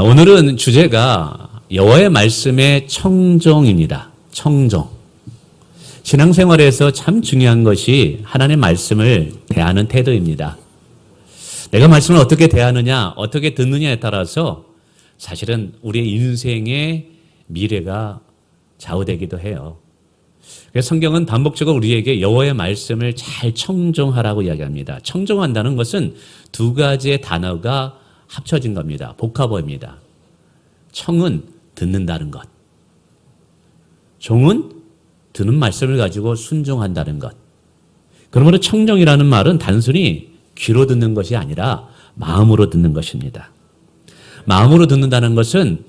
오늘은 주제가 여호와의 말씀의 청종입니다. 청종. 신앙생활에서 참 중요한 것이 하나님의 말씀을 대하는 태도입니다. 내가 말씀을 어떻게 대하느냐, 어떻게 듣느냐에 따라서 사실은 우리의 인생의 미래가 좌우되기도 해요. 그래서 성경은 반복적으로 우리에게 여호와의 말씀을 잘 청종하라고 이야기합니다. 청종한다는 것은 두 가지의 단어가 합쳐진 겁니다. 복합어입니다. 청은 듣는다는 것. 종은 듣는 말씀을 가지고 순종한다는 것. 그러므로 청종이라는 말은 단순히 귀로 듣는 것이 아니라 마음으로 듣는 것입니다. 마음으로 듣는다는 것은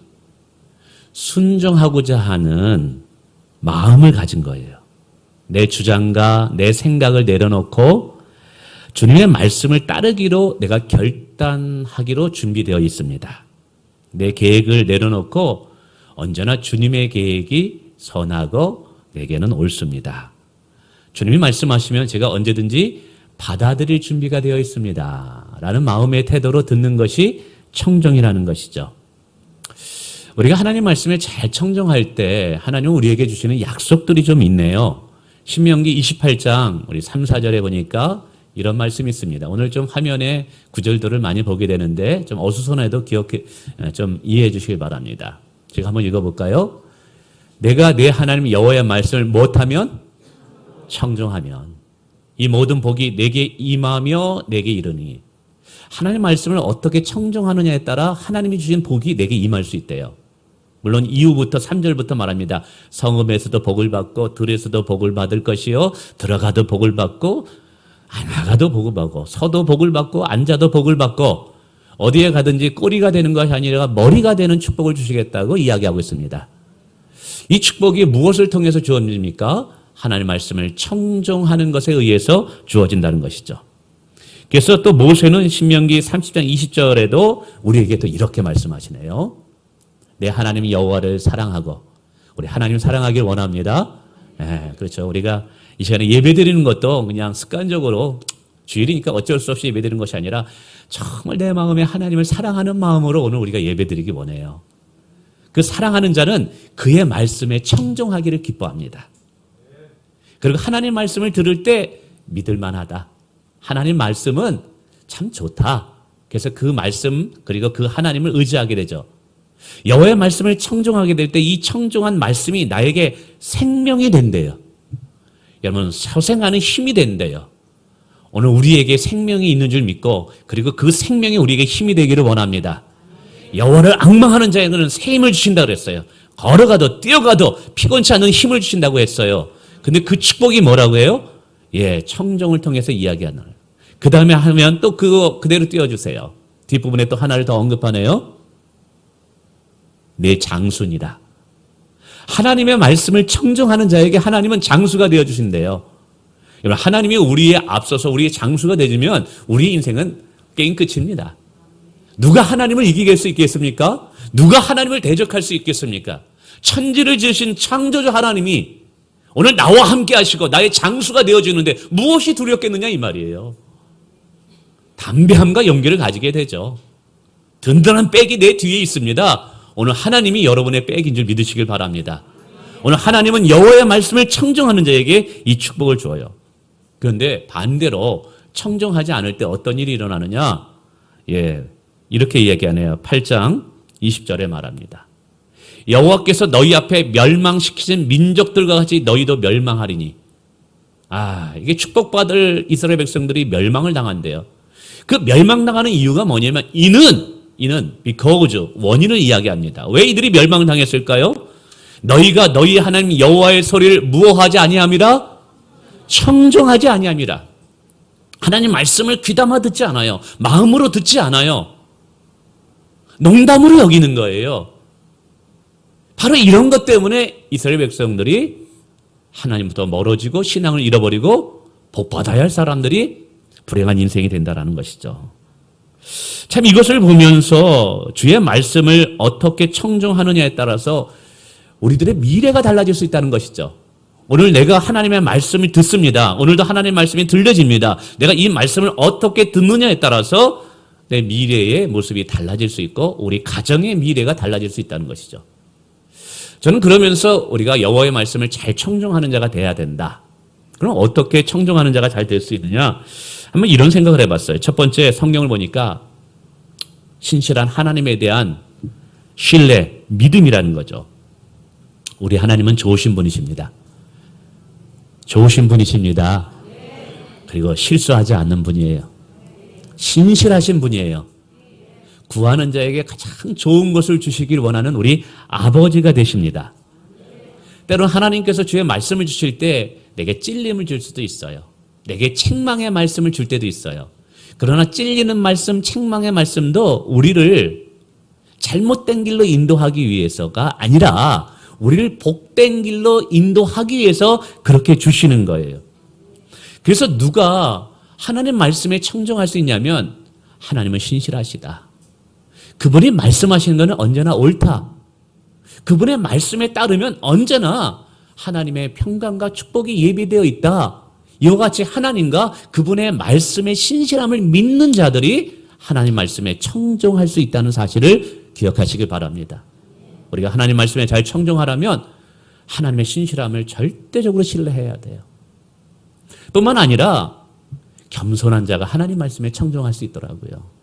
순종하고자 하는 마음을 가진 거예요. 내 주장과 내 생각을 내려놓고 주님의 말씀을 따르기로 내가 결단하기로 준비되어 있습니다. 내 계획을 내려놓고 언제나 주님의 계획이 선하고 내게는 옳습니다. 주님이 말씀하시면 제가 언제든지 받아들일 준비가 되어 있습니다. 라는 마음의 태도로 듣는 것이 청종이라는 것이죠. 우리가 하나님 말씀에 잘 청종할 때 하나님은 우리에게 주시는 약속들이 좀 있네요. 신명기 28장 우리 3, 4절에 보니까 이런 말씀이 있습니다. 오늘 좀 화면에 구절들을 많이 보게 되는데 좀 어수선해도 좀 이해해 주시길 바랍니다. 제가 한번 읽어볼까요? 내가 내 하나님 여호와의 말씀을 못하면 청종하면 이 모든 복이 내게 임하며 내게 이르니. 하나님 말씀을 어떻게 청종하느냐에 따라 하나님이 주신 복이 내게 임할 수 있대요. 물론 이후부터 3절부터 말합니다. 성읍에서도 복을 받고 들에서도 복을 받을 것이요 들어가도 복을 받고 안 나가도 복을 받고 서도 복을 받고 앉아도 복을 받고 어디에 가든지 꼬리가 되는 것이 아니라 머리가 되는 축복을 주시겠다고 이야기하고 있습니다. 이 축복이 무엇을 통해서 주어집니까? 하나님의 말씀을 청종하는 것에 의해서 주어진다는 것이죠. 그래서 또 모세는 신명기 30장 20절에도 우리에게 또 이렇게 말씀하시네요. 내 하나님 여호와를 사랑하고 우리 하나님 사랑하길 원합니다. 네, 그렇죠. 우리가 이 시간에 예배드리는 것도 그냥 습관적으로 주일이니까 어쩔 수 없이 예배드리는 것이 아니라 정말 내 마음에 하나님을 사랑하는 마음으로 오늘 우리가 예배드리기 원해요. 그 사랑하는 자는 그의 말씀에 청종하기를 기뻐합니다. 그리고 하나님 말씀을 들을 때 믿을만하다. 하나님 말씀은 참 좋다. 그래서 그 말씀 그리고 그 하나님을 의지하게 되죠. 여호와의 말씀을 청종하게 될 때 이 청종한 말씀이 나에게 생명이 된대요. 여러분 소생하는 힘이 된대요. 오늘 우리에게 생명이 있는 줄 믿고 그리고 그 생명이 우리에게 힘이 되기를 원합니다. 여호와를 앙망하는 자에게는 새 힘을 주신다고 그랬어요. 걸어가도 뛰어가도 피곤치 않은 힘을 주신다고 했어요. 근데 그 축복이 뭐라고 해요? 예, 청종을 통해서 이야기하는. 그 다음에 하면 또 그거 그대로 띄워주세요. 뒷부분에 또 하나를 더 언급하네요. 내 장수니라. 하나님의 말씀을 청종하는 자에게 하나님은 장수가 되어주신대요. 여러분, 하나님이 우리에 앞서서 우리의 장수가 되주면 우리 인생은 게임 끝입니다. 누가 하나님을 이길 수 있겠습니까? 누가 하나님을 대적할 수 있겠습니까? 천지를 지으신 창조주 하나님이 오늘 나와 함께 하시고 나의 장수가 되어주는데 무엇이 두렵겠느냐 이 말이에요. 담대함과 용기를 가지게 되죠. 든든한 백이 내 뒤에 있습니다. 오늘 하나님이 여러분의 백인 줄 믿으시길 바랍니다. 오늘 하나님은 여호와의 말씀을 청정하는 자에게 이 축복을 줘요. 그런데 반대로 청정하지 않을 때 어떤 일이 일어나느냐? 예, 이렇게 이야기하네요. 8장 20절에 말합니다. 여호와께서 너희 앞에 멸망시키신 민족들과 같이 너희도 멸망하리니. 이게 축복받을 이스라엘 백성들이 멸망을 당한대요. 그 멸망당하는 이유가 뭐냐면 이는 because 원인을 이야기합니다. 왜 이들이 멸망을 당했을까요? 너희가 너희 하나님 여호와의 소리를 무엇하지 아니함이라? 청종하지 아니함이라. 하나님 말씀을 귀담아 듣지 않아요. 마음으로 듣지 않아요. 농담으로 여기는 거예요. 바로 이런 것 때문에 이스라엘 백성들이 하나님부터 멀어지고 신앙을 잃어버리고 복받아야 할 사람들이 불행한 인생이 된다는 것이죠. 참 이것을 보면서 주의 말씀을 어떻게 청종하느냐에 따라서 우리들의 미래가 달라질 수 있다는 것이죠. 오늘 내가 하나님의 말씀을 듣습니다. 오늘도 하나님의 말씀이 들려집니다. 내가 이 말씀을 어떻게 듣느냐에 따라서 내 미래의 모습이 달라질 수 있고 우리 가정의 미래가 달라질 수 있다는 것이죠. 저는 그러면서 우리가 여호와의 말씀을 잘 청종하는 자가 돼야 된다. 그럼 어떻게 청종하는 자가 잘 될 수 있느냐? 한번 이런 생각을 해봤어요. 첫 번째, 성경을 보니까 신실한 하나님에 대한 신뢰, 믿음이라는 거죠. 우리 하나님은 좋으신 분이십니다. 좋으신 분이십니다. 그리고 실수하지 않는 분이에요. 신실하신 분이에요. 구하는 자에게 가장 좋은 것을 주시길 원하는 우리 아버지가 되십니다. 때론 하나님께서 주의 말씀을 주실 때 내게 찔림을 줄 수도 있어요. 내게 책망의 말씀을 줄 때도 있어요. 그러나 찔리는 말씀, 책망의 말씀도 우리를 잘못된 길로 인도하기 위해서가 아니라 우리를 복된 길로 인도하기 위해서 그렇게 주시는 거예요. 그래서 누가 하나님 말씀에 청정할 수 있냐면 하나님은 신실하시다. 그분이 말씀하시는 것은 언제나 옳다. 그분의 말씀에 따르면 언제나 하나님의 평강과 축복이 예비되어 있다. 이와 같이 하나님과 그분의 말씀의 신실함을 믿는 자들이 하나님 말씀에 청정할 수 있다는 사실을 기억하시길 바랍니다. 우리가 하나님 말씀에 잘 청정하려면 하나님의 신실함을 절대적으로 신뢰해야 돼요. 뿐만 아니라 겸손한 자가 하나님 말씀에 청정할 수 있더라고요.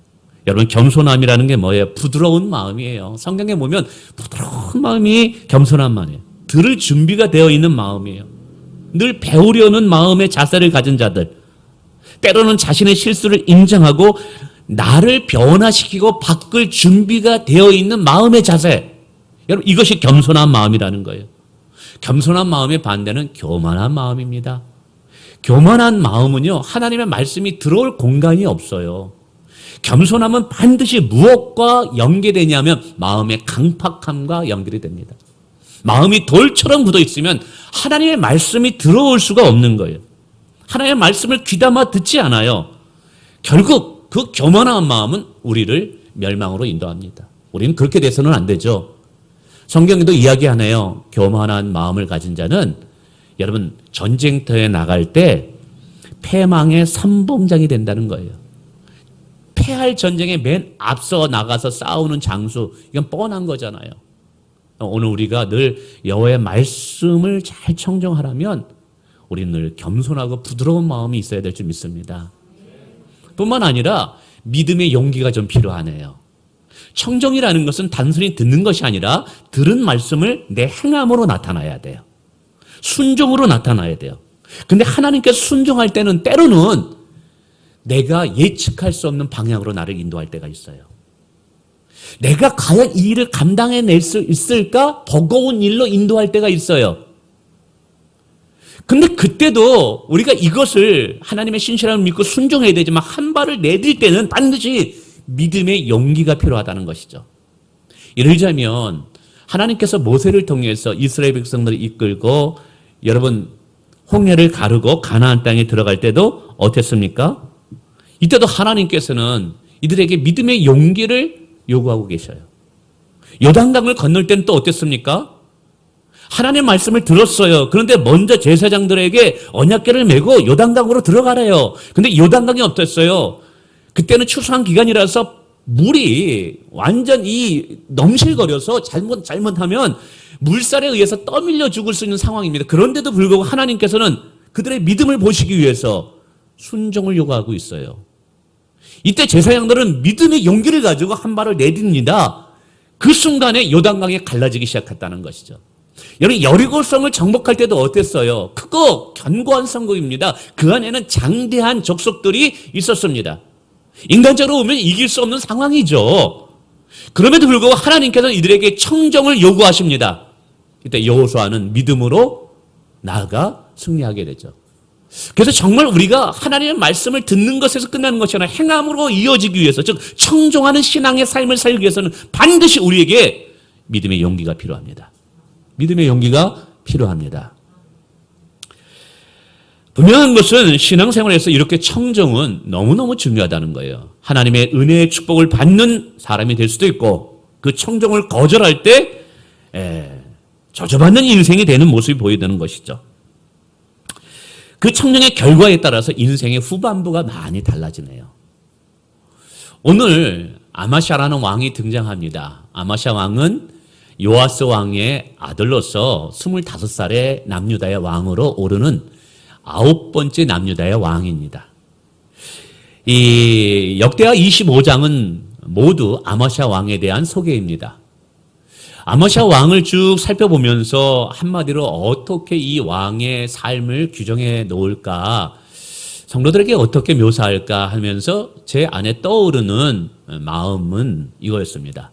여러분, 겸손함이라는 게 뭐예요? 부드러운 마음이에요. 성경에 보면 부드러운 마음이 겸손한 마음이에요. 들을 준비가 되어 있는 마음이에요. 늘 배우려는 마음의 자세를 가진 자들, 때로는 자신의 실수를 인정하고 나를 변화시키고 바꿀 준비가 되어 있는 마음의 자세, 여러분, 이것이 겸손한 마음이라는 거예요. 겸손한 마음의 반대는 교만한 마음입니다. 교만한 마음은요, 하나님의 말씀이 들어올 공간이 없어요. 겸손함은 반드시 무엇과 연계되냐면 마음의 강팍함과 연결이 됩니다. 마음이 돌처럼 굳어 있으면 하나님의 말씀이 들어올 수가 없는 거예요. 하나님의 말씀을 귀담아 듣지 않아요. 결국 그 교만한 마음은 우리를 멸망으로 인도합니다. 우리는 그렇게 돼서는 안 되죠. 성경에도 이야기하네요. 교만한 마음을 가진 자는 여러분 전쟁터에 나갈 때 패망의 선봉장이 된다는 거예요. 패할 전쟁에 맨 앞서 나가서 싸우는 장수, 이건 뻔한 거잖아요. 오늘 우리가 늘 여호와의 말씀을 잘 청정하려면 우리는 늘 겸손하고 부드러운 마음이 있어야 될 줄 믿습니다. 뿐만 아니라 믿음의 용기가 좀 필요하네요. 청정이라는 것은 단순히 듣는 것이 아니라 들은 말씀을 내 행함으로 나타나야 돼요. 순종으로 나타나야 돼요. 근데 하나님께서 순종할 때는 때로는 내가 예측할 수 없는 방향으로 나를 인도할 때가 있어요. 내가 과연 이 일을 감당해낼 수 있을까? 버거운 일로 인도할 때가 있어요. 근데 그때도 우리가 이것을 하나님의 신실함을 믿고 순종해야 되지만 한 발을 내딜 때는 반드시 믿음의 용기가 필요하다는 것이죠. 예를 들자면 하나님께서 모세를 통해서 이스라엘 백성들을 이끌고 여러분 홍해를 가르고 가나안 땅에 들어갈 때도 어땠습니까? 이때도 하나님께서는 이들에게 믿음의 용기를 요구하고 계셔요. 요단강을 건널 때는 또 어땠습니까? 하나님의 말씀을 들었어요. 그런데 먼저 제사장들에게 언약궤를 메고 요단강으로 들어가래요. 근데 요단강이 어땠어요? 그때는 추수한 기간이라서 물이 완전히 넘실거려서 잘못하면 물살에 의해서 떠밀려 죽을 수 있는 상황입니다. 그런데도 불구하고 하나님께서는 그들의 믿음을 보시기 위해서 순종을 요구하고 있어요. 이때 제사장들은 믿음의 용기를 가지고 한 발을 내딛니다. 그 순간에 요단강이 갈라지기 시작했다는 것이죠. 여러분, 여리고성을 정복할 때도 어땠어요? 크고 견고한 성읍입니다. 그 안에는 장대한 족속들이 있었습니다. 인간적으로 보면 이길 수 없는 상황이죠. 그럼에도 불구하고 하나님께서는 이들에게 청정을 요구하십니다. 이때 여호수아는 믿음으로 나아가 승리하게 되죠. 그래서 정말 우리가 하나님의 말씀을 듣는 것에서 끝나는 것이 아니라 행함으로 이어지기 위해서, 즉 청종하는 신앙의 삶을 살기 위해서는 반드시 우리에게 믿음의 용기가 필요합니다. 믿음의 용기가 필요합니다. 분명한 것은 신앙생활에서 이렇게 청정은 너무너무 중요하다는 거예요. 하나님의 은혜의 축복을 받는 사람이 될 수도 있고 그 청정을 거절할 때 저주받는 인생이 되는 모습이 보여지는 것이죠. 그 청정의 결과에 따라서 인생의 후반부가 많이 달라지네요. 오늘 아마샤라는 왕이 등장합니다. 아마샤 왕은 요아스 왕의 아들로서 25살의 남유다의 왕으로 오르는 9번째 남유다의 왕입니다. 이 역대하 25장은 모두 아마샤 왕에 대한 소개입니다. 아마샤 왕을 쭉 살펴보면서 한마디로 어떻게 이 왕의 삶을 규정해 놓을까, 성도들에게 어떻게 묘사할까 하면서 제 안에 떠오르는 마음은 이거였습니다.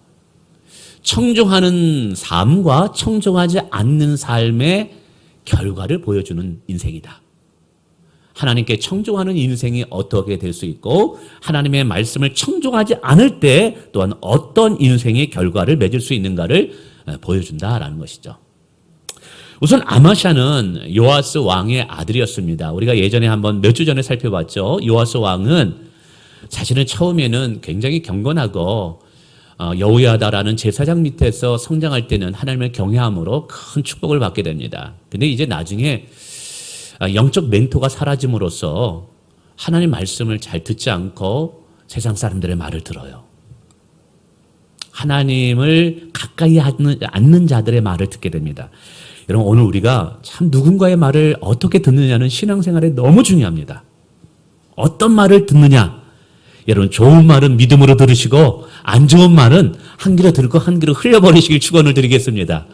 청종하는 삶과 청종하지 않는 삶의 결과를 보여주는 인생이다. 하나님께 청종하는 인생이 어떻게 될 수 있고 하나님의 말씀을 청종하지 않을 때 또한 어떤 인생의 결과를 맺을 수 있는가를 보여준다라는 것이죠. 우선 아마샤는 요아스 왕의 아들이었습니다. 우리가 예전에 한번 몇 주 전에 살펴봤죠. 요아스 왕은 사실은 처음에는 굉장히 경건하고 여호야다라는 제사장 밑에서 성장할 때는 하나님을 경외함으로 큰 축복을 받게 됩니다. 근데 이제 나중에 영적 멘토가 사라짐으로써 하나님 말씀을 잘 듣지 않고 세상 사람들의 말을 들어요. 하나님을 가까이 않는 자들의 말을 듣게 됩니다. 여러분, 오늘 우리가 참 누군가의 말을 어떻게 듣느냐는 신앙생활에 너무 중요합니다. 어떤 말을 듣느냐? 여러분, 좋은 말은 믿음으로 들으시고 안 좋은 말은 한 귀로 들고 한 귀로 흘려버리시길 축원을 드리겠습니다.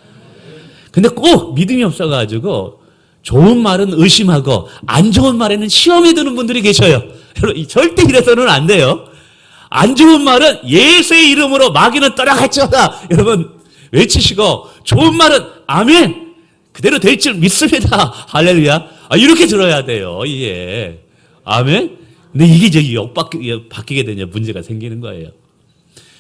근데 꼭 믿음이 없어가지고 좋은 말은 의심하고 안 좋은 말에는 시험에 드는 분들이 계셔요. 여러분, 절대 이래서는 안 돼요. 안 좋은 말은 예수의 이름으로 마귀는 떠나갈지어다. 여러분 외치시고, 좋은 말은 아멘, 그대로 될 줄 믿습니다. 할렐루야. 이렇게 들어야 돼요. 예. 아멘. 근데 이게 이제 바뀌게 되냐 문제가 생기는 거예요.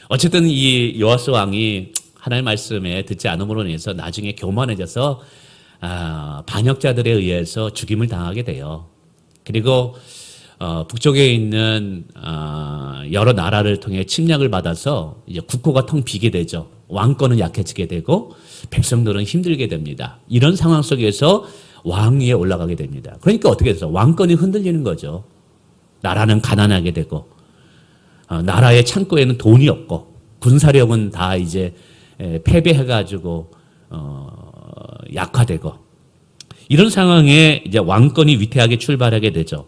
어쨌든 이 요아스 왕이 하나님의 말씀에 듣지 않음으로 인해서 나중에 교만해져서 반역자들에 의해서 죽임을 당하게 돼요. 그리고 북쪽에 있는 여러 나라를 통해 침략을 받아서 이제 국고가 텅 비게 되죠. 왕권은 약해지게 되고 백성들은 힘들게 됩니다. 이런 상황 속에서 왕위에 올라가게 됩니다. 그러니까 어떻게 돼서 왕권이 흔들리는 거죠. 나라는 가난하게 되고 나라의 창고에는 돈이 없고 군사력은 다 이제 패배해가지고 약화되고, 이런 상황에 이제 왕권이 위태하게 출발하게 되죠.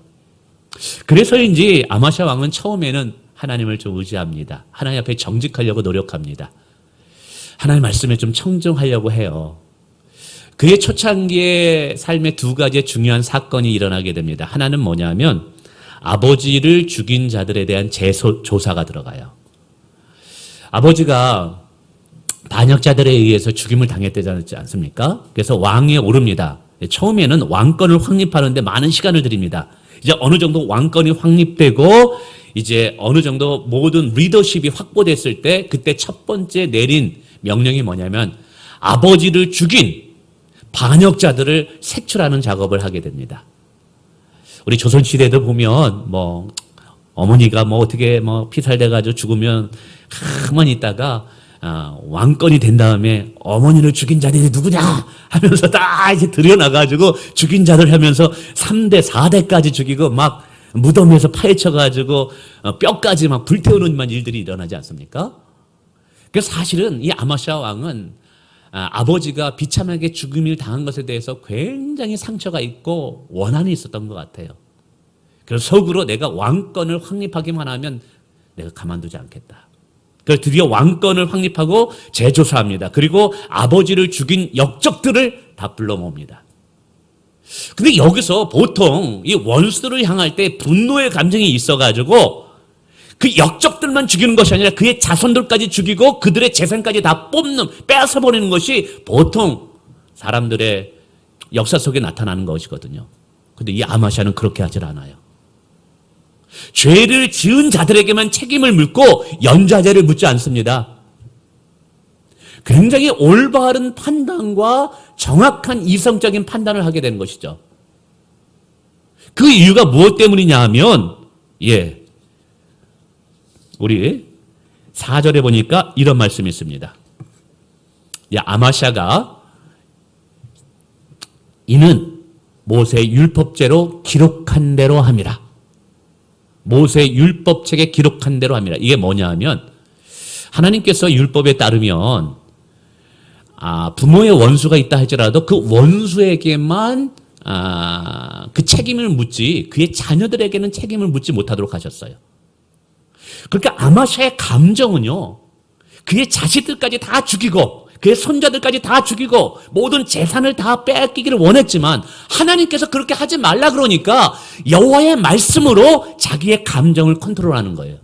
그래서인지 아마샤 왕은 처음에는 하나님을 좀 의지합니다. 하나님 앞에 정직하려고 노력합니다. 하나님 말씀에 좀 청정하려고 해요. 그의 초창기의 삶에 두 가지의 중요한 사건이 일어나게 됩니다. 하나는 뭐냐면 아버지를 죽인 자들에 대한 조사가 들어가요. 아버지가 반역자들에 의해서 죽임을 당했지 않습니까? 그래서 왕위에 오릅니다. 처음에는 왕권을 확립하는데 많은 시간을 들입니다. 이제 어느 정도 왕권이 확립되고 이제 어느 정도 모든 리더십이 확보됐을 때 그때 첫 번째 내린 명령이 뭐냐면 아버지를 죽인 반역자들을 색출하는 작업을 하게 됩니다. 우리 조선시대도 보면 어머니가 어떻게 피살돼가지고 죽으면 가만히 있다가 왕권이 된 다음에 어머니를 죽인 자들이 누구냐 하면서 다 이제 들여나가지고 죽인 자들 하면서 3대, 4대까지 죽이고 막 무덤에서 파헤쳐가지고 뼈까지 막 불태우는 일들이 일어나지 않습니까? 그래서 사실은 이 아마샤 왕은 아버지가 비참하게 죽임을 당한 것에 대해서 굉장히 상처가 있고 원한이 있었던 것 같아요. 그래서 속으로 내가 왕권을 확립하기만 하면 내가 가만두지 않겠다. 그래서 드디어 왕권을 확립하고 재조사합니다. 그리고 아버지를 죽인 역적들을 다 불러 모읍니다. 근데 여기서 보통 이 원수들을 향할 때 분노의 감정이 있어가지고 그 역적들만 죽이는 것이 아니라 그의 자손들까지 죽이고 그들의 재산까지 다 빼앗아버리는 것이 보통 사람들의 역사 속에 나타나는 것이거든요. 근데 이 아마샤는 그렇게 하질 않아요. 죄를 지은 자들에게만 책임을 묻고 연좌제를 묻지 않습니다. 굉장히 올바른 판단과 정확한 이성적인 판단을 하게 되는 것이죠. 그 이유가 무엇 때문이냐 하면 우리 4절에 보니까 이런 말씀이 있습니다. 아마샤가 이는 모세의 율법제로 기록한 대로 함이라. 모세 율법책에 기록한 대로 합니다. 이게 뭐냐 하면 하나님께서 율법에 따르면 부모의 원수가 있다 할지라도 그 원수에게만 그 책임을 묻지 그의 자녀들에게는 책임을 묻지 못하도록 하셨어요. 그러니까 아마샤의 감정은요, 그의 자식들까지 다 죽이고 그의 손자들까지 다 죽이고 모든 재산을 다 빼앗기기를 원했지만 하나님께서 그렇게 하지 말라 그러니까 여호와의 말씀으로 자기의 감정을 컨트롤하는 거예요.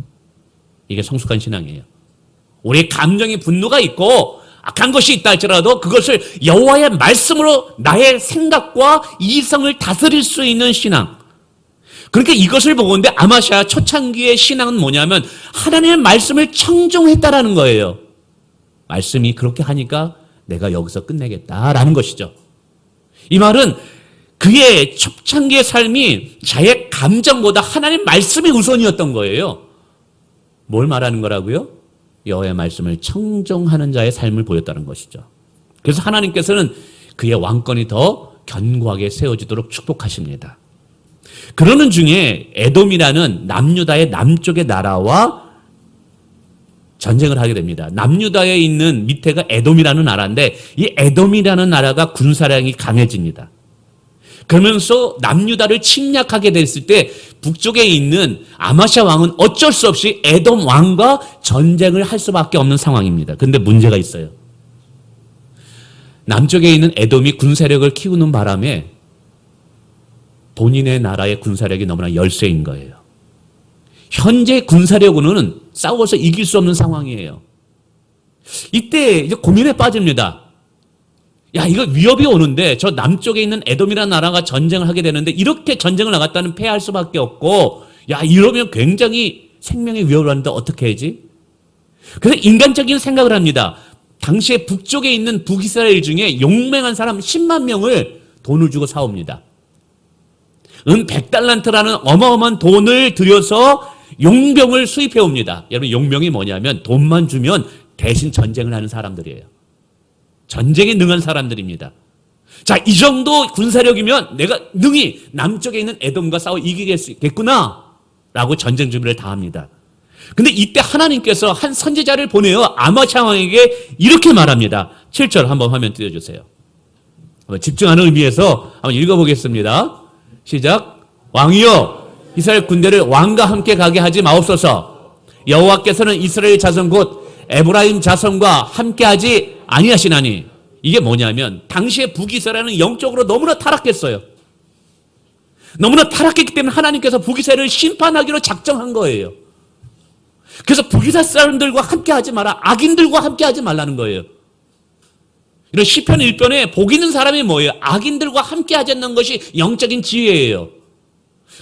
이게 성숙한 신앙이에요. 우리의 감정이 분노가 있고 악한 것이 있다 할지라도 그것을 여호와의 말씀으로 나의 생각과 이성을 다스릴 수 있는 신앙. 그러니까 이것을 보건대 아마샤 초창기의 신앙은 뭐냐면 하나님의 말씀을 청종했다라는 거예요. 말씀이 그렇게 하니까 내가 여기서 끝내겠다라는 것이죠. 이 말은 그의 초창기의 삶이 자의 감정보다 하나님의 말씀이 우선이었던 거예요. 뭘 말하는 거라고요? 여호와의 말씀을 청종하는 자의 삶을 보였다는 것이죠. 그래서 하나님께서는 그의 왕권이 더 견고하게 세워지도록 축복하십니다. 그러는 중에 에돔이라는 남유다의 남쪽의 나라와 전쟁을 하게 됩니다. 남유다에 있는 밑에가 에돔이라는 나라인데 이 에돔이라는 나라가 군사력이 강해집니다. 그러면서 남유다를 침략하게 됐을 때 북쪽에 있는 아마샤 왕은 어쩔 수 없이 에돔 왕과 전쟁을 할 수밖에 없는 상황입니다. 그런데 문제가 있어요. 남쪽에 있는 에돔이 군사력을 키우는 바람에 본인의 나라의 군사력이 너무나 열세인 거예요. 현재 군사력으로는 싸워서 이길 수 없는 상황이에요. 이때 이제 고민에 빠집니다. 야, 이거 위협이 오는데 저 남쪽에 있는 에돔이라는 나라가 전쟁을 하게 되는데 이렇게 전쟁을 나갔다는 패할 수밖에 없고, 야, 이러면 굉장히 생명의 위협을 하는데 어떻게 해야지? 그래서 인간적인 생각을 합니다. 당시에 북쪽에 있는 북이스라엘 중에 용맹한 사람 10만 명을 돈을 주고 사옵니다. 100달란트라는 어마어마한 돈을 들여서 용병을 수입해 옵니다. 여러분, 용병이 뭐냐면 돈만 주면 대신 전쟁을 하는 사람들이에요. 전쟁에 능한 사람들입니다. 자, 이 정도 군사력이면 내가 능히 남쪽에 있는 에돔과 싸워 이기겠구나 라고 전쟁 준비를 다 합니다. 근데 이때 하나님께서 한 선지자를 보내어 아마샤 왕에게 이렇게 말합니다. 7절 한번 화면 띄워주세요. 집중하는 의미에서 한번 읽어보겠습니다. 시작. 왕이여, 이스라엘 군대를 왕과 함께 가게 하지 마옵소서. 여호와께서는 이스라엘 자손 곧 에브라임 자손과 함께하지 아니하시나니. 이게 뭐냐면 당시에 북이스라엘은 영적으로 너무나 타락했어요. 너무나 타락했기 때문에 하나님께서 북이스라엘을 심판하기로 작정한 거예요. 그래서 북이스라엘 사람들과 함께하지 마라, 악인들과 함께하지 말라는 거예요. 이런 시편 1편에 복 있는 사람이 뭐예요? 악인들과 함께하지 않는 것이 영적인 지혜예요.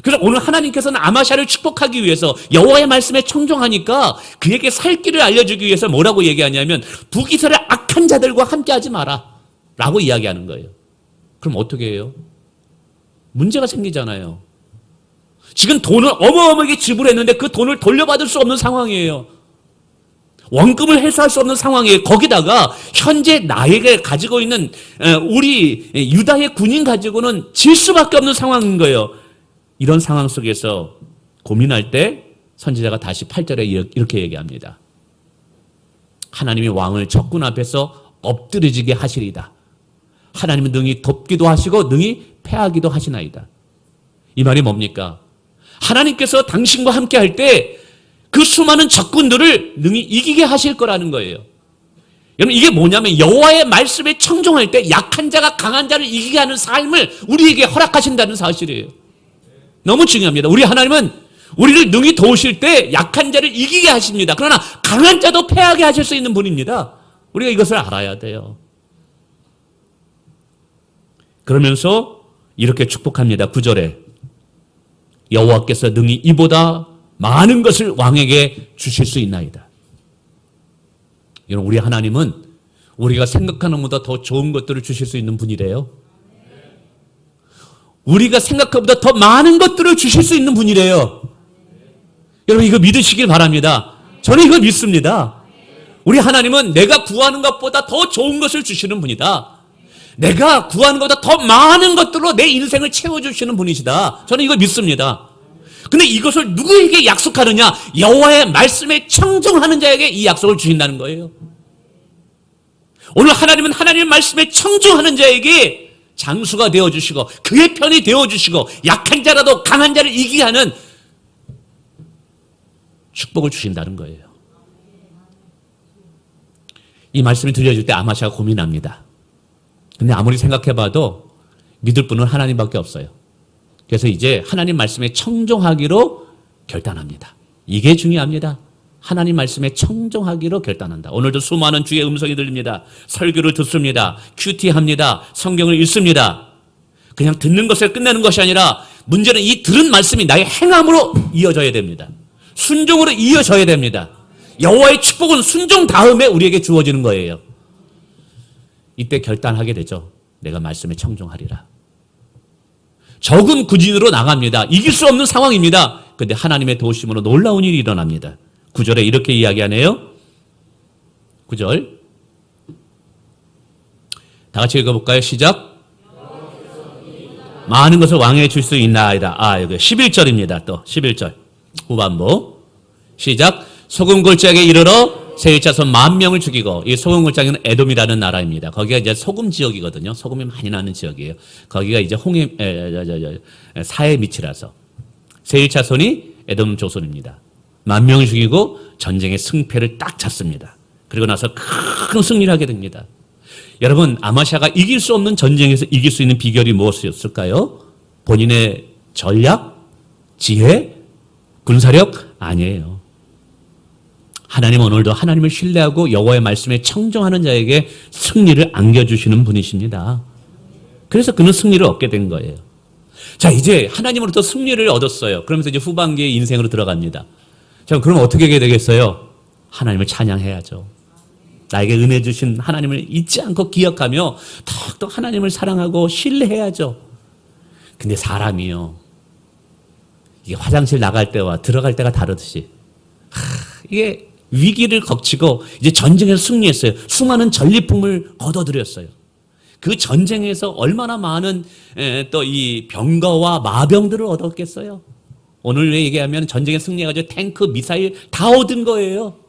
그래서 오늘 하나님께서는 아마샤를 축복하기 위해서 여호와의 말씀에 청종하니까 그에게 살 길을 알려주기 위해서 뭐라고 얘기하냐면 북이스라엘 악한 자들과 함께하지 마라 라고 이야기하는 거예요. 그럼 어떻게 해요? 문제가 생기잖아요. 지금 돈을 어마어마하게 지불했는데 그 돈을 돌려받을 수 없는 상황이에요. 원금을 회수할 수 없는 상황이에요. 거기다가 현재 나에게 가지고 있는 우리 유다의 군인 가지고는 질 수밖에 없는 상황인 거예요. 이런 상황 속에서 고민할 때 선지자가 다시 8절에 이렇게 얘기합니다. 하나님이 왕을 적군 앞에서 엎드려지게 하시리이다. 하나님은 능히 돕기도 하시고 능히 패하기도 하시나이다. 이 말이 뭡니까? 하나님께서 당신과 함께 할 때 그 수많은 적군들을 능히 이기게 하실 거라는 거예요. 여러분, 이게 뭐냐면 여호와의 말씀에 청종할 때 약한 자가 강한 자를 이기게 하는 삶을 우리에게 허락하신다는 사실이에요. 너무 중요합니다. 우리 하나님은 우리를 능히 도우실 때 약한 자를 이기게 하십니다. 그러나 강한 자도 패하게 하실 수 있는 분입니다. 우리가 이것을 알아야 돼요. 그러면서 이렇게 축복합니다. 9절에 여호와께서 능히 이보다 많은 것을 왕에게 주실 수 있나이다. 여러분, 우리 하나님은 우리가 생각하는 것보다 더 좋은 것들을 주실 수 있는 분이래요. 우리가 생각하는 것보다 더 많은 것들을 주실 수 있는 분이래요. 여러분, 이거 믿으시길 바랍니다. 저는 이거 믿습니다. 우리 하나님은 내가 구하는 것보다 더 좋은 것을 주시는 분이다. 내가 구하는 것보다 더 많은 것들로 내 인생을 채워주시는 분이시다. 저는 이거 믿습니다. 근데 이것을 누구에게 약속하느냐? 여호와의 말씀에 청종하는 자에게 이 약속을 주신다는 거예요. 오늘 하나님은 하나님의 말씀에 청종하는 자에게 장수가 되어주시고 그의 편이 되어주시고 약한 자라도 강한 자를 이기게 하는 축복을 주신다는 거예요. 이 말씀이 들려질 때 아마샤가 고민합니다. 근데 아무리 생각해봐도 믿을 분은 하나님밖에 없어요. 그래서 이제 하나님 말씀에 청종하기로 결단합니다. 이게 중요합니다. 하나님 말씀에 청종하기로 결단한다. 오늘도 수많은 주의 음성이 들립니다. 설교를 듣습니다. 큐티합니다. 성경을 읽습니다. 그냥 듣는 것에 끝내는 것이 아니라 문제는 이 들은 말씀이 나의 행함으로 이어져야 됩니다. 순종으로 이어져야 됩니다. 여호와의 축복은 순종 다음에 우리에게 주어지는 거예요. 이때 결단하게 되죠. 내가 말씀에 청종하리라. 적은 구진으로 나갑니다. 이길 수 없는 상황입니다. 그런데 하나님의 도우심으로 놀라운 일이 일어납니다. 9절에 이렇게 이야기하네요. 9절 다 같이 읽어볼까요? 시작. 많은 것을 왕에게 줄 수 있나이다. 여기 11절입니다. 또 11절 후반부 시작. 소금골짜기에 이르러 세일자손 10,000명을 죽이고, 이 소금골짜기는 에돔이라는 나라입니다. 거기가 이제 소금 지역이거든요. 소금이 많이 나는 지역이에요. 거기가 이제 사해 밑이라서 세일자손이 에돔 조선입니다. 10,000명을 죽이고 전쟁의 승패를 딱 잡습니다. 그리고 나서 큰 승리를 하게 됩니다. 여러분, 아마샤가 이길 수 없는 전쟁에서 이길 수 있는 비결이 무엇이었을까요? 본인의 전략, 지혜, 군사력? 아니에요. 하나님 오늘도 하나님을 신뢰하고 여호와의 말씀에 청종하는 자에게 승리를 안겨주시는 분이십니다. 그래서 그는 승리를 얻게 된 거예요. 자, 이제 하나님으로부터 승리를 얻었어요. 그러면서 이제 후반기의 인생으로 들어갑니다. 자, 그럼 어떻게 해야 되겠어요? 하나님을 찬양해야죠. 나에게 은혜 주신 하나님을 잊지 않고 기억하며 더욱더 하나님을 사랑하고 신뢰해야죠. 근데 사람이요, 이게 화장실 나갈 때와 들어갈 때가 다르듯이 이게 위기를 거치고 이제 전쟁에서 승리했어요. 수많은 전리품을 거둬들였어요. 그 전쟁에서 얼마나 많은 또 이 병거와 마병들을 얻었겠어요. 오늘 얘기하면 전쟁에 승리해가지고 탱크, 미사일 다 얻은 거예요.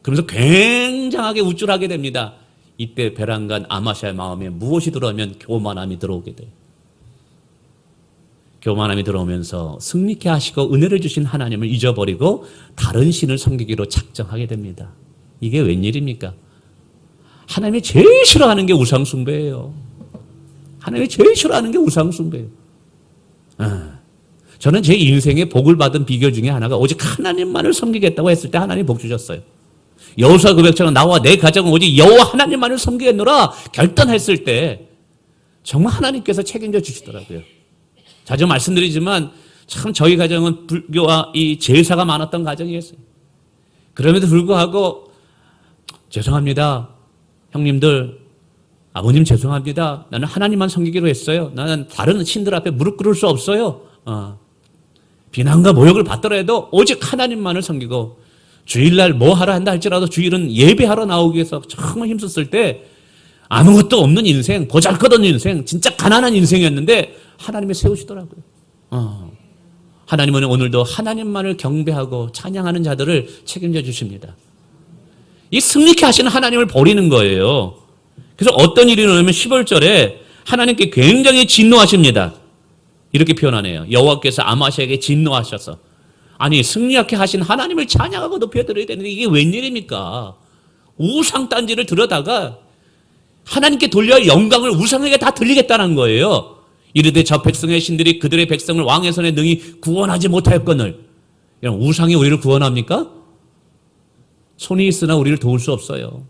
그러면서 굉장하게 우쭐하게 됩니다. 이때 베란간 아마샤의 마음에 무엇이 들어오면 교만함이 들어오게 돼요. 교만함이 들어오면서 승리케 하시고 은혜를 주신 하나님을 잊어버리고 다른 신을 섬기기로 작정하게 됩니다. 이게 웬일입니까? 하나님이 제일 싫어하는 게 우상숭배예요. 하나님이 제일 싫어하는 게 우상숭배예요. 저는 제 인생에 복을 받은 비결 중에 하나가 오직 하나님만을 섬기겠다고 했을 때 하나님이 복 주셨어요. 여호수아 900처럼 나와 내 가정은 오직 여호와 하나님만을 섬기겠노라 결단했을 때 정말 하나님께서 책임져 주시더라고요. 자주 말씀드리지만 참 저희 가정은 불교와 이 제사가 많았던 가정이었어요. 그럼에도 불구하고 죄송합니다. 형님들, 아버님 죄송합니다. 나는 하나님만 섬기기로 했어요. 나는 다른 신들 앞에 무릎 꿇을 수 없어요. 비난과 모욕을 받더라도 오직 하나님만을 섬기고 주일날 뭐 하러 한다 할지라도 주일은 예배하러 나오기 위해서 정말 힘썼을 때 아무것도 없는 인생, 보잘것없는 인생, 진짜 가난한 인생이었는데 하나님이 세우시더라고요. 하나님은 오늘도 하나님만을 경배하고 찬양하는 자들을 책임져 주십니다. 이 승리케 하시는 하나님을 버리는 거예요. 그래서 어떤 일이 일어나면 11절에 하나님께 굉장히 진노하십니다. 이렇게 표현하네요. 여호와께서 아마샤에게 진노하셔서. 아니, 승리하게 하신 하나님을 찬양하고 높여드려야 되는데 이게 웬일입니까? 우상단지를 들여다가 하나님께 돌려야 할 영광을 우상에게 다 들리겠다는 거예요. 이르되 저 백성의 신들이 그들의 백성을 왕의 손에 능히 구원하지 못하였거늘. 여러분, 우상이 우리를 구원합니까? 손이 있으나 우리를 도울 수 없어요.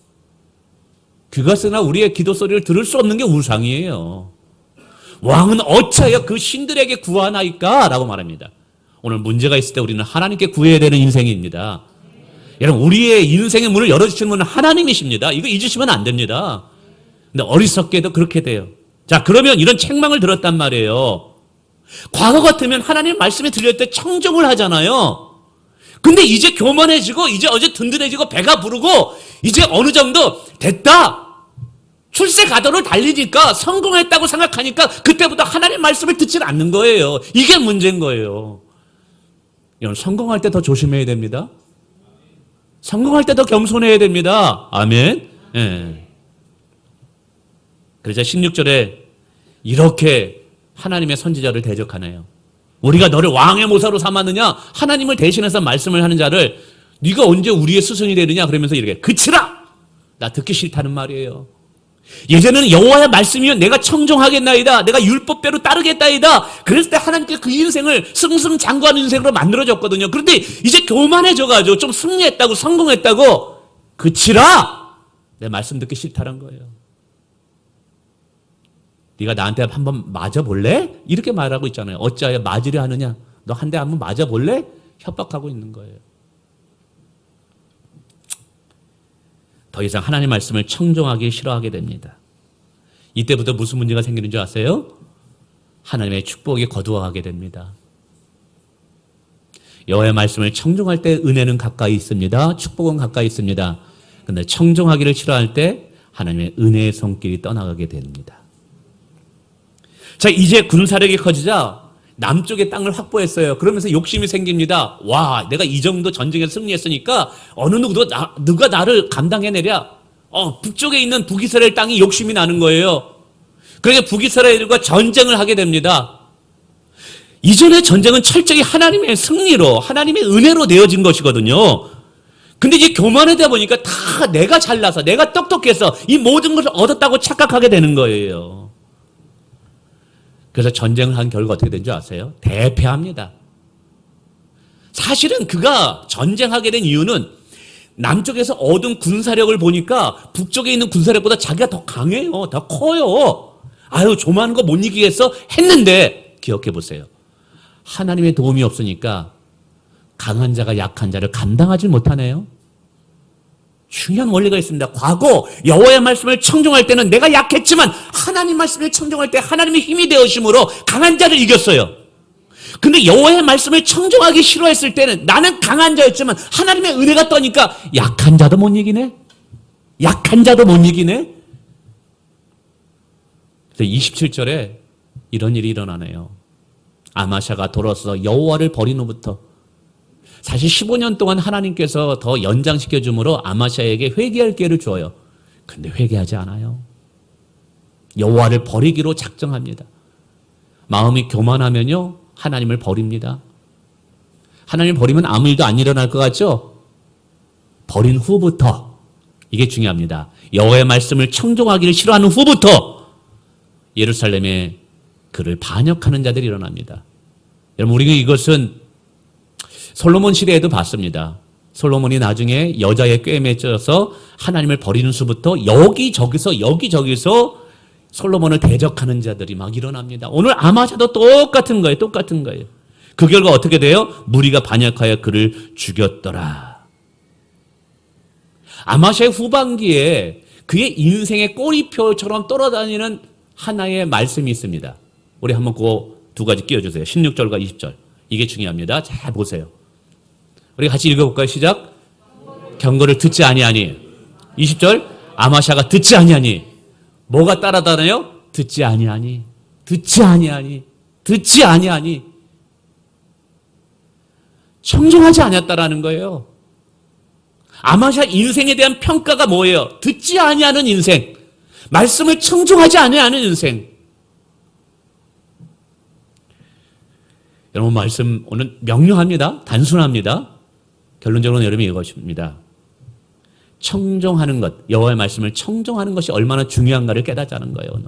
귀가 있으나 우리의 기도 소리를 들을 수 없는 게 우상이에요. 왕은 어찌하여 그 신들에게 구하나이까? 라고 말합니다. 오늘 문제가 있을 때 우리는 하나님께 구해야 되는 인생입니다. 여러분, 우리의 인생의 문을 열어주시는 분은 하나님이십니다. 이거 잊으시면 안 됩니다. 근데 어리석게도 그렇게 돼요. 자, 그러면 이런 책망을 들었단 말이에요. 과거 같으면 하나님 말씀에 들릴 때 청정을 하잖아요. 근데 이제 교만해지고 이제 어제 든든해지고 배가 부르고 이제 어느 정도 됐다. 출세 가도를 달리니까 성공했다고 생각하니까 그때부터 하나님 말씀을 듣지 않는 거예요. 이게 문제인 거예요. 여러분, 성공할 때 더 조심해야 됩니다. 성공할 때 더 겸손해야 됩니다. 아멘. 예. 그래서 16절에 이렇게 하나님의 선지자를 대적하네요. 우리가 너를 왕의 모사로 삼았느냐? 하나님을 대신해서 말씀을 하는 자를 네가 언제 우리의 스승이 되느냐? 그러면서 이렇게 그치라! 나 듣기 싫다는 말이에요. 예전에는 여호와의 말씀이면 내가 청종하겠나이다. 내가 율법대로 따르겠다이다. 그랬을 때 하나님께 그 인생을 승승장구하는 인생으로 만들어졌거든요. 그런데 이제 교만해져가지고 좀 승리했다고 성공했다고 그치라! 내 말씀 듣기 싫다는 거예요. 네가 나한테 한번 맞아볼래? 이렇게 말하고 있잖아요. 어찌하여 맞으려 하느냐? 너 한 대 한번 맞아볼래? 협박하고 있는 거예요. 더 이상 하나님 말씀을 청종하기 싫어하게 됩니다. 이때부터 무슨 문제가 생기는 줄 아세요? 하나님의 축복이 거두어가게 됩니다. 여호와의 말씀을 청종할 때 은혜는 가까이 있습니다. 축복은 가까이 있습니다. 그런데 청종하기를 싫어할 때 하나님의 은혜의 손길이 떠나가게 됩니다. 자, 이제 군사력이 커지자 남쪽의 땅을 확보했어요. 그러면서 욕심이 생깁니다. 와, 내가 이 정도 전쟁에서 승리했으니까 어느 누가 나를 감당해내랴. 북쪽에 있는 북이스라엘 땅이 욕심이 나는 거예요. 그러니까 북이스라엘과 전쟁을 하게 됩니다. 이전의 전쟁은 철저히 하나님의 승리로, 하나님의 은혜로 되어진 것이거든요. 근데 이제 교만하다 보니까 다 내가 잘나서, 내가 똑똑해서 이 모든 것을 얻었다고 착각하게 되는 거예요. 그래서 전쟁을 한 결과 어떻게 된 줄 아세요? 대패합니다. 사실은 그가 전쟁하게 된 이유는 남쪽에서 얻은 군사력을 보니까 북쪽에 있는 군사력보다 자기가 더 강해요. 더 커요. 아유, 조만한 거 못 이기겠어? 했는데 기억해 보세요. 하나님의 도움이 없으니까 강한 자가 약한 자를 감당하지 못하네요. 중요한 원리가 있습니다. 과거 여호와의 말씀을 청종할 때는 내가 약했지만 하나님 말씀을 청종할 때 하나님의 힘이 되어심으로 강한 자를 이겼어요. 근데 여호와의 말씀을 청종하기 싫어했을 때는 나는 강한 자였지만 하나님의 은혜가 떠니까 약한 자도 못 이기네. 약한 자도 못 이기네. 그래서 27절에 이런 일이 일어나네요. 아마샤가 돌아서 여호와를 버린 후부터 사실 15년 동안 하나님께서 더 연장시켜 주므로 아마샤에게 회개할 기회를 줘요. 그런데 회개하지 않아요. 여호와를 버리기로 작정합니다. 마음이 교만하면요 하나님을 버립니다. 하나님을 버리면 아무 일도 안 일어날 것 같죠? 버린 후부터, 이게 중요합니다. 여호와의 말씀을 청종하기를 싫어하는 후부터 예루살렘에 그를 반역하는 자들이 일어납니다. 여러분, 우리가 이것은 솔로몬 시대에도 봤습니다. 솔로몬이 나중에 여자의 꾀에 맺혀서 하나님을 버리는 수부터 여기저기서 솔로몬을 대적하는 자들이 막 일어납니다. 오늘 아마샤도 똑같은 거예요. 똑같은 거예요. 그 결과 어떻게 돼요? 무리가 반역하여 그를 죽였더라. 아마샤의 후반기에 그의 인생의 꼬리표처럼 떨어다니는 하나의 말씀이 있습니다. 우리 한번 그 두 가지 끼워주세요. 16절과 20절. 이게 중요합니다. 잘 보세요. 우리 같이 읽어볼까요? 시작. 경고를 듣지 아니하니. 20절. 아마샤가 듣지 아니하니. 뭐가 따라다녀요? 듣지 아니하니. 듣지 아니하니. 듣지 아니하니. 청종하지 않았다라는 거예요. 아마샤 인생에 대한 평가가 뭐예요? 듣지 아니하는 인생. 말씀을 청종하지 아니하는 인생. 여러분, 말씀 오늘 명료합니다. 단순합니다. 결론적으로는 여러분이 이것입니다. 청종하는 것, 여호와의 말씀을 청종하는 것이 얼마나 중요한가를 깨닫자는 거예요. 오늘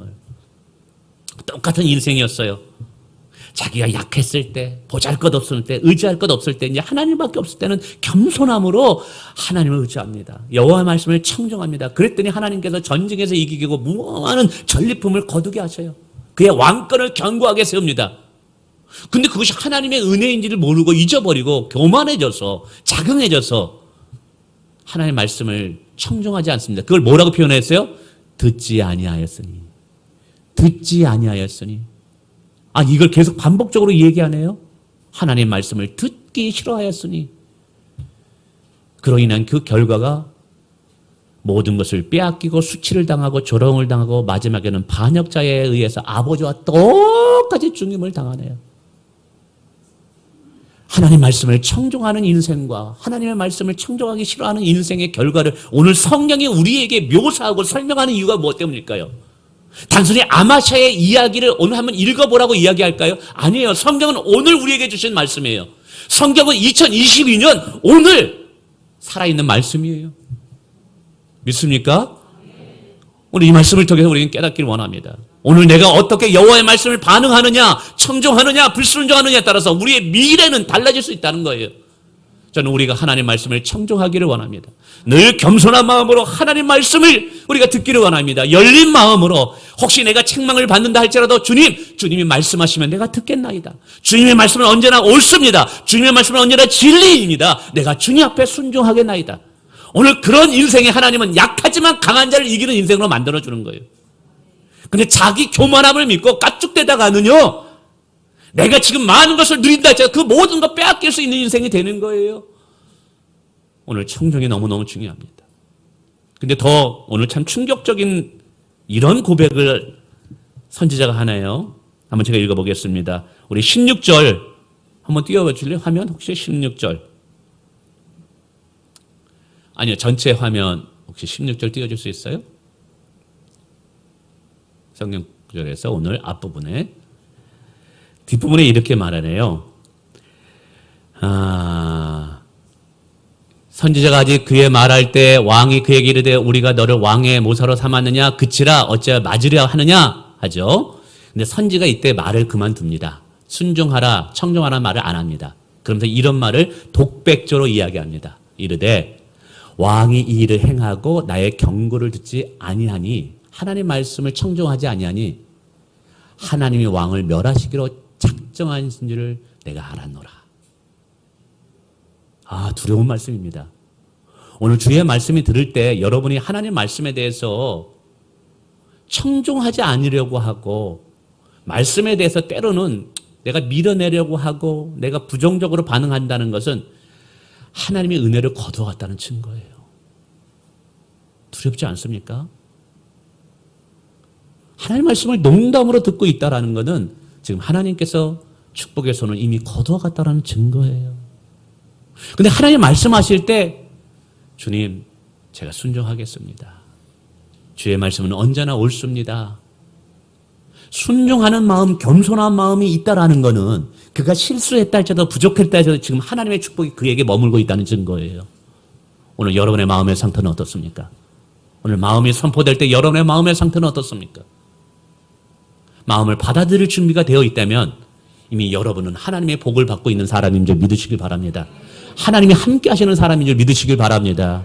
똑같은 인생이었어요. 자기가 약했을 때, 보잘것없을 때, 의지할 것 없을 때, 이제 하나님밖에 없을 때는 겸손함으로 하나님을 의지합니다. 여호와의 말씀을 청종합니다. 그랬더니 하나님께서 전쟁에서 이기고 무한한 전리품을 거두게 하셔요. 그의 왕권을 견고하게 세웁니다. 근데 그것이 하나님의 은혜인지를 모르고 잊어버리고 교만해져서 자긍해져서 하나님의 말씀을 청종하지 않습니다. 그걸 뭐라고 표현했어요? 듣지 아니하였으니. 듣지 아니하였으니. 이걸 계속 반복적으로 얘기하네요. 하나님의 말씀을 듣기 싫어하였으니. 그로 인한 그 결과가 모든 것을 빼앗기고 수치를 당하고 조롱을 당하고 마지막에는 반역자에 의해서 아버지와 똑같이 죽임을 당하네요. 하나님 말씀을 청종하는 인생과 하나님의 말씀을 청종하기 싫어하는 인생의 결과를 오늘 성경이 우리에게 묘사하고 설명하는 이유가 무엇 때문일까요? 단순히 아마샤의 이야기를 오늘 한번 읽어보라고 이야기할까요? 아니에요. 성경은 오늘 우리에게 주신 말씀이에요. 성경은 2022년 오늘 살아있는 말씀이에요. 믿습니까? 오늘 이 말씀을 통해서 우리는 깨닫기를 원합니다. 오늘 내가 어떻게 여호와의 말씀을 반응하느냐, 청종하느냐, 불순종하느냐에 따라서 우리의 미래는 달라질 수 있다는 거예요. 저는 우리가 하나님 말씀을 청종하기를 원합니다. 늘 겸손한 마음으로 하나님 말씀을 우리가 듣기를 원합니다. 열린 마음으로 혹시 내가 책망을 받는다 할지라도 주님이 말씀하시면 내가 듣겠나이다. 주님의 말씀은 언제나 옳습니다. 주님의 말씀은 언제나 진리입니다. 내가 주님 앞에 순종하겠나이다. 오늘 그런 인생에 하나님은 약하지만 강한 자를 이기는 인생으로 만들어주는 거예요. 근데 자기 교만함을 믿고 까쭉대다가는요, 내가 지금 많은 것을 누린다 했잖아요. 그 모든 것 빼앗길 수 있는 인생이 되는 거예요. 오늘 청종이 너무너무 중요합니다. 근데 더 오늘 참 충격적인 이런 고백을 선지자가 하나요. 한번 제가 읽어보겠습니다. 우리 16절 한번 띄워봐 줄래요? 화면 혹시 16절. 아니요, 전체 화면 혹시 16절 띄워줄 수 있어요? 성경 구절에서 오늘 앞부분에 뒷부분에 이렇게 말하네요. 선지자가 아직 그의 말할 때 왕이 그에게 이르되 우리가 너를 왕의 모사로 삼았느냐 그치라 어찌하여 맞으려 하느냐 하죠. 근데 선지가 이때 말을 그만둡니다. 순종하라 청종하라 말을 안 합니다. 그러면서 이런 말을 독백조로 이야기합니다. 이르되 왕이 이 일을 행하고 나의 경고를 듣지 아니하니 하나님 말씀을 청종하지 아니하니 하나님이 왕을 멸하시기로 작정하신 줄을 내가 알았노라. 두려운 말씀입니다. 오늘 주의 말씀이 들을 때 여러분이 하나님 말씀에 대해서 청종하지 않으려고 하고 말씀에 대해서 때로는 내가 밀어내려고 하고 내가 부정적으로 반응한다는 것은 하나님의 은혜를 거두어갔다는 증거예요. 두렵지 않습니까? 하나님 말씀을 농담으로 듣고 있다는 것은 지금 하나님께서 축복의 손을 이미 거두어갔다는 증거예요. 근데 하나님 말씀하실 때 주님 제가 순종하겠습니다. 주의 말씀은 언제나 옳습니다. 순종하는 마음, 겸손한 마음이 있다라는 것은 그가 실수했다 할지라도 부족했다 할지라도 지금 하나님의 축복이 그에게 머물고 있다는 증거예요. 오늘 여러분의 마음의 상태는 어떻습니까? 오늘 마음이 선포될 때 여러분의 마음의 상태는 어떻습니까? 마음을 받아들일 준비가 되어 있다면 이미 여러분은 하나님의 복을 받고 있는 사람인 줄 믿으시길 바랍니다. 하나님이 함께 하시는 사람인 줄 믿으시길 바랍니다.